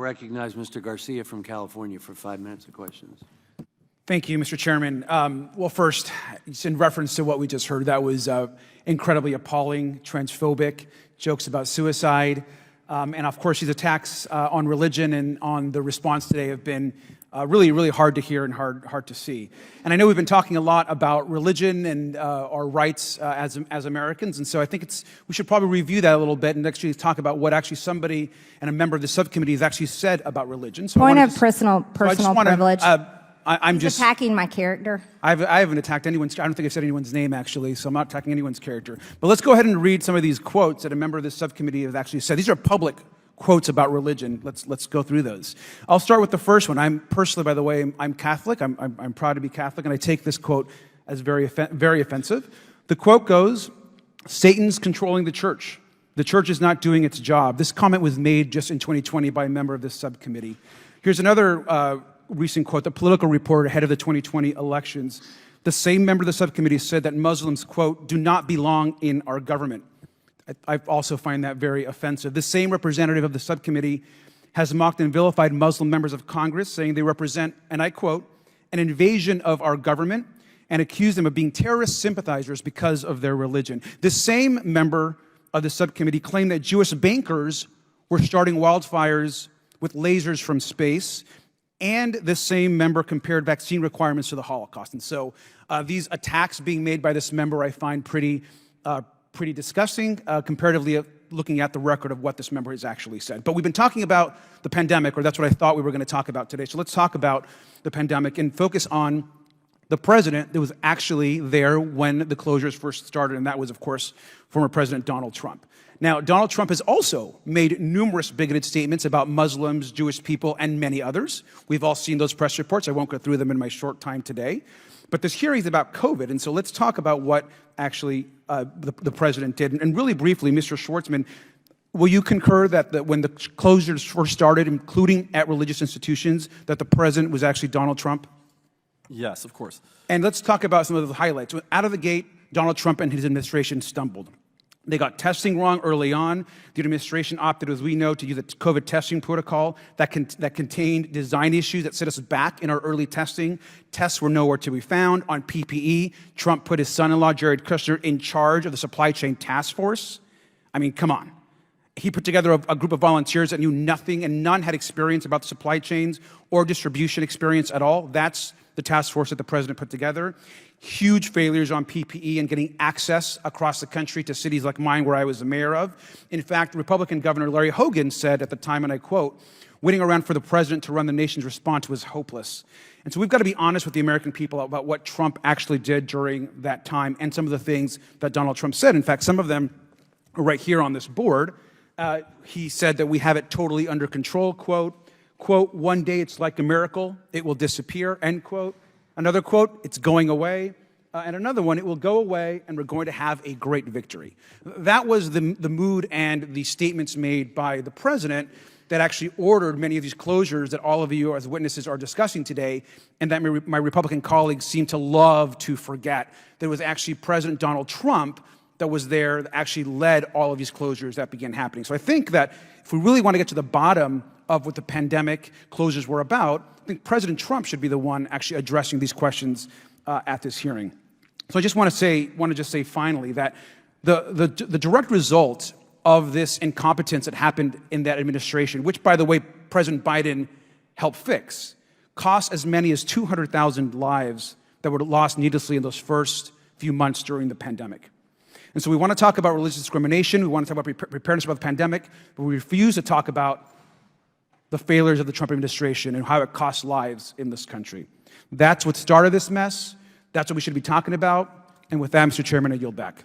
recognize Mr. Garcia from California for 5 minutes of questions. Thank you, Mr. Chairman. Well, first, just in reference to what we just heard, that was incredibly appalling, transphobic, jokes about suicide. And of course, these attacks on religion and on the response today have been really, really hard to hear and hard to see. And I know we've been talking a lot about religion and our rights as Americans, and so I think we should probably review that a little bit and actually talk about what actually somebody and a member of the subcommittee has actually said about religion. So Point of personal privilege. I'm just attacking my character. I haven't attacked anyone's. I don't think I've said anyone's name actually, so I'm not attacking anyone's character. But let's go ahead and read some of these quotes that a member of this subcommittee has actually said. These are public quotes about religion. Let's go through those. I'll start with the first one. I'm personally, by the way, I'm Catholic. I'm proud to be Catholic, and I take this quote as very offensive. The quote goes, "Satan's controlling the church. The church is not doing its job." This comment was made just in 2020 by a member of this subcommittee. Here's another recent quote, the Political Report ahead of the 2020 elections. The same member of the subcommittee said that Muslims, quote, "do not belong in our government." I also find that very offensive. The same representative of the subcommittee has mocked and vilified Muslim members of Congress, saying they represent, and I quote, "an invasion of our government," and accused them of being terrorist sympathizers because of their religion. The same member of the subcommittee claimed that Jewish bankers were starting wildfires with lasers from space, and this same member compared vaccine requirements to the Holocaust. And so these attacks being made by this member I find pretty disgusting, comparatively looking at the record of what this member has actually said. But we've been talking about the pandemic, or that's what I thought we were going to talk about today. So let's talk about the pandemic and focus on the president that was actually there when the closures first started, and that was, of course, former President Donald Trump. Now, Donald Trump has also made numerous bigoted statements about Muslims, Jewish people, and many others. We've all seen those press reports. I won't go through them in my short time today. But this hearing is about COVID, and so let's talk about what actually the president did. And really briefly, Mr. Schwartzman, will you concur that when the closures first started, including at religious institutions, that the president was actually Donald Trump? Yes, of course. And let's talk about some of the highlights. Out of the gate, Donald Trump and his administration stumbled. They got testing wrong early on. The administration opted, as we know, to use a COVID testing protocol that contained design issues that set us back in our early testing. Tests were nowhere to be found. On PPE, Trump put his son-in-law, Jared Kushner, in charge of the supply chain task force. I mean, come on. He put together a group of volunteers that knew nothing, and none had experience about the supply chains or distribution experience at all. That's the task force that the president put together. Huge failures on PPE and getting access across the country to cities like mine, where I was the mayor of. In fact, Republican Governor Larry Hogan said at the time, and I quote, "Waiting around for the president to run the nation's response was hopeless." And so we've got to be honest with the American people about what Trump actually did during that time and some of the things that Donald Trump said. In fact, some of them are right here on this board. He said that we have it totally under control, quote, "One day it's like a miracle, it will disappear," end quote. Another quote, "It's going away." And another one, "It will go away and we're going to have a great victory." That was the mood and the statements made by the president that actually ordered many of these closures that all of you as witnesses are discussing today, and that my Republican colleagues seem to love to forget that it was actually President Donald Trump that was there that actually led all of these closures that began happening. So I think that if we really want to get to the bottom of what the pandemic closures were about, I think President Trump should be the one actually addressing these questions at this hearing. So I just want to just say finally that the direct result of this incompetence that happened in that administration, which, by the way, President Biden helped fix, cost as many as 200,000 lives that were lost needlessly in those first few months during the pandemic. And so we want to talk about religious discrimination, we want to talk about preparedness about the pandemic, but we refuse to talk about the failures of the Trump administration and how it costs lives in this country. That's what started this mess. That's what we should be talking about. And with that, Mr. Chairman, I yield back.